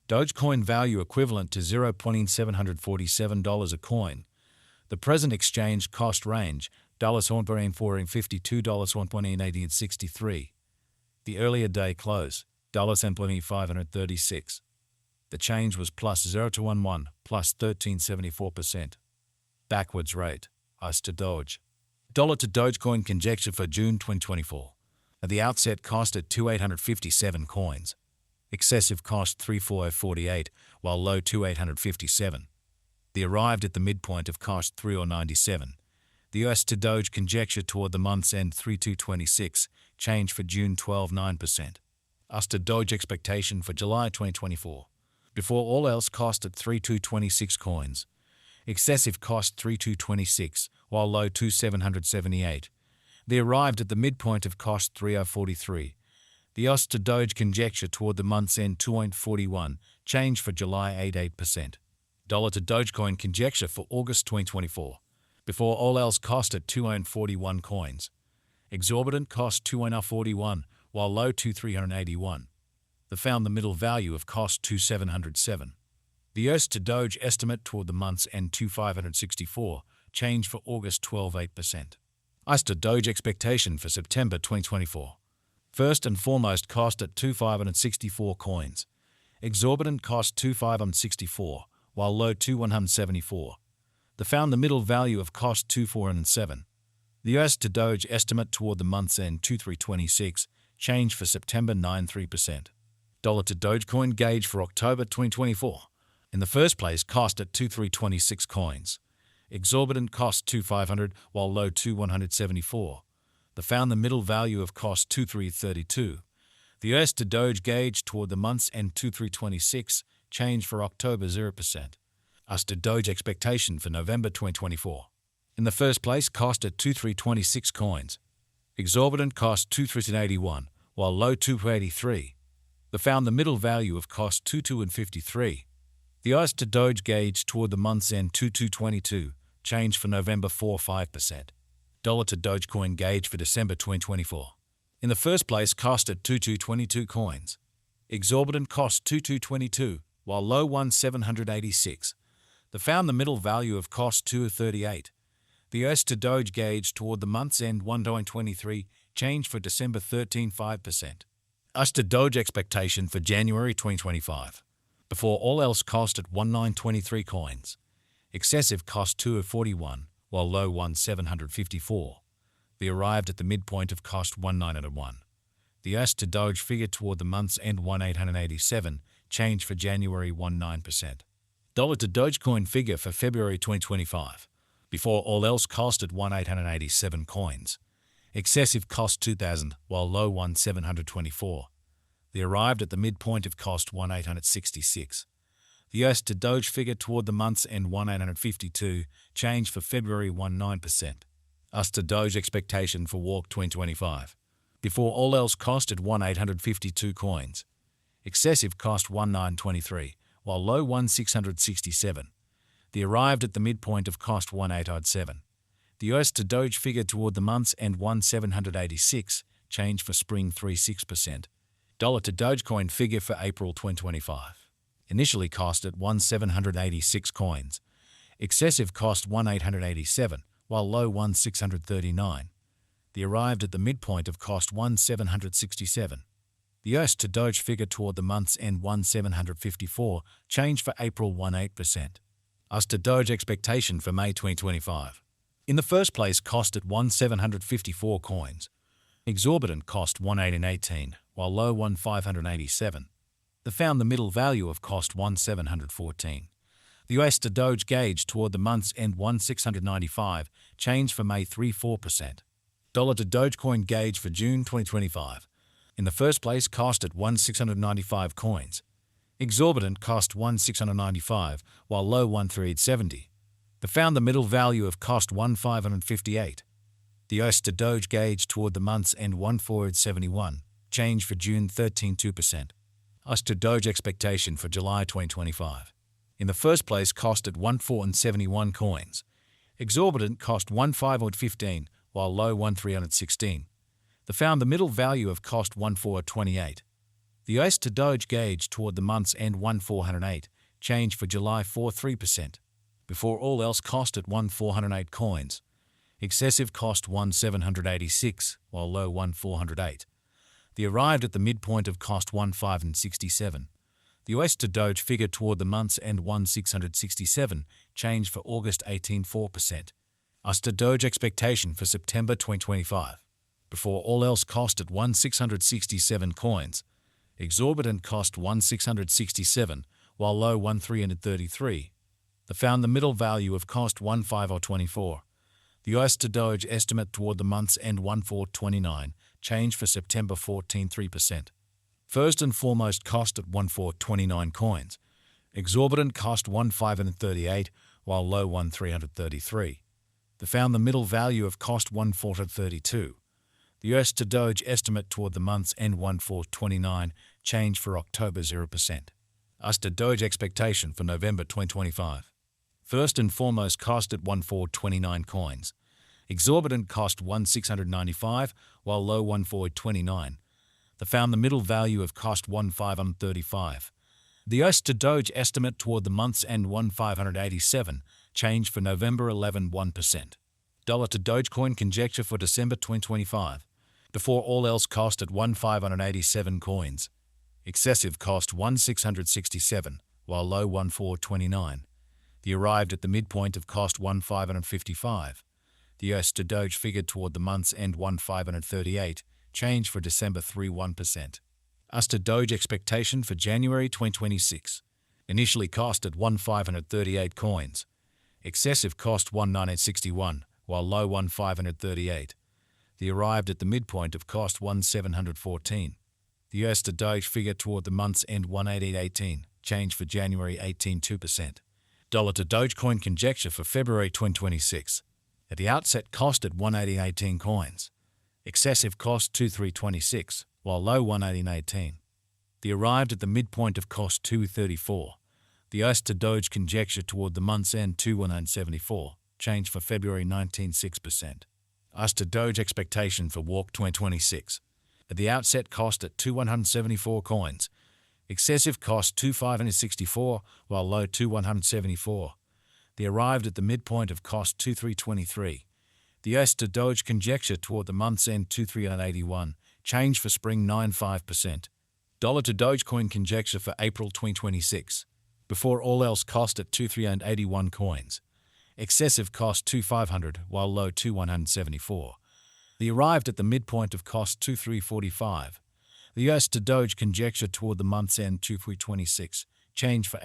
Dogecoin value equivalent to $0.747 a coin. The present exchange cost range $1.452 The earlier day close $536. The change was plus 0 to 11 plus 13.74%. Backwards rate US to Doge. Dollar to Dogecoin conjecture for June 2024. At the outset cost at 2,857 coins. Excessive cost 3,448, while low 2,857. The arrived at the midpoint of cost 3,097. The US to Doge conjecture toward the month's end 3,226, change for June 12.9%. US to Doge expectation for July 2024. Before all else cost at 3,226 coins. Excessive cost 3,226, while low 2,778. The arrived at the midpoint of cost 3,043. The US to Doge conjecture toward the month's end 2.41, change for July 8.8%. Dollar to Dogecoin conjecture for August 2024. Before all else cost at 2.41 coins. Exorbitant cost 2.41, while low 2,381. The found the middle value of cost 2,707. The US to Doge estimate toward the month's end 2,564, change for August 12.8%. US to Doge expectation for September 2024. First and foremost cost at 2,564 coins. Exorbitant cost 2,564, while low 2,174. The found the middle value of cost 2,407. The US to Doge estimate toward the month's end 2,326, change for September 9.3%. Dollar to Dogecoin gauge for October 2024. In the first place cost at 2,326 coins. Exorbitant cost 2,500, while low 2,174. The found the middle value of cost 2,332. The US to Doge gauge toward the month's end 2,326, change for October 0%. US to Doge expectation for November 2024. In the first place cost at 2,326 coins. Exorbitant cost 2,381, while low 2,283. The found the middle value of cost 2,253. The US to Doge gauge toward the month's end 2,222, change for November 4.5%. Dollar to Dogecoin gauge for December 2024. In the first place cost at 2,222 coins. Exorbitant cost 2,222, while low 1,786. The found the middle value of cost 2,038. The US to Doge gauge toward the month's end 1.23, change for December 13.5%. US to Doge expectation for January 2025. Before all else cost at 1,923 coins. Excessive cost 2,041, while low 1,754. The arrived at the midpoint of cost 1,901. The US to Doge figure toward the month's end 1,887, change for January 1.9%. Dollar to Dogecoin figure for February 2025. Before all else cost at 1,887 coins. Excessive cost 2,000, while low 1,724. The arrived at the midpoint of cost 1,866. The US to Doge figure toward the month's end 1,852, change for February 1.9%. US to Doge expectation for Walk 2025. Before all else cost at 1,852 coins. Excessive cost 1,923, while low 1,667. The arrived at the midpoint of cost 1,807. The US to Doge figure toward the month's end 1,786, change for spring 3.6%. Dollar to Dogecoin figure for April 2025. Initially cost at 1,786 coins. Excessive cost 1,887, while low 1,639. The arrived at the midpoint of cost 1,767. The US to Doge figure toward the month's end 1,754, change for April 1.8%. US to Doge expectation for May 2025. In the first place cost at 1,754 coins. Exorbitant cost 1,818, while low 1,587. The found the middle value of cost 1,714. The US to Doge gauge toward the month's end 1,695, change for May 3.4%. Dollar to Dogecoin gauge for June 2025. In the first place cost at 1,695 coins. Exorbitant cost 1,695, while low 1,370. The found the middle value of cost 1,558. The US to Doge gauge toward the month's end 1,471, change for June 13.2%. US to Doge expectation for July 2025. In the first place cost at 1,471 coins. Exorbitant cost 1,515, while low 1,316. The found the middle value of cost 1,428. The US to Doge gauge toward the month's end 1,408, change for July 4.3%. Before all else cost at 1,408 coins. Excessive cost 1,786, while low 1,408. The arrived at the midpoint of cost 1,567. The US to Doge figure toward the month's end 1,667, change for August 18.4%. US to Doge expectation for September 2025. Before all else cost at 1,667 coins. Exorbitant cost 1,667, while low 1,333. The found the middle value of cost 1,524. The US to Doge estimate toward the month's end 1,429, change for September 14.3%. First and foremost cost at 1,429 coins. Exorbitant cost 1,538, while low 1,333. The found the middle value of cost 1,432. The US to Doge estimate toward the month's end 1,429, change for October 0%. US to Doge expectation for November 2025. First and foremost cost at 1,429 coins. Exorbitant cost 1,695, while low 1,429. The found the middle value of cost 1,535. The US to Doge estimate toward the month's end 1,587, change for November 11.1%. Dollar to Dogecoin conjecture for December 2025. Before all else cost at 1,587 coins. Excessive cost 1,667, while low 1,429. The arrived at the midpoint of cost 1,555. The US to Doge figured toward the month's end 1,538, change for December 3.1%. US to Doge expectation for January 2026. Initially cost at 1,538 coins. Excessive cost 1,961, while low 1,538. The arrived at the midpoint of cost 1,714. The US to Doge figure toward the month's end 1,818, change for January 18.2%. Dollar to Dogecoin conjecture for February 2026. At the outset cost at 1,818 coins. Excessive cost 2,326, while low 1,1818. The arrived at the midpoint of cost 2,34. The US to Doge conjecture toward the month's end 2,174, change for February 19.6%. US to Doge expectation for Walk 2026. At the outset cost at 2,174 coins. Excessive cost 2,564, while low 2,174. The arrived at the midpoint of cost 2,323. The US to Doge conjecture toward the month's end 2,381, change for spring 9.5%. Dollar to Dogecoin conjecture for April 2026. Before all else cost at 2,381 coins. Excessive cost 2,500, while low 2,174. The arrived at the midpoint of cost 2,345. The US to Doge conjecture toward the month's end 2,326, change for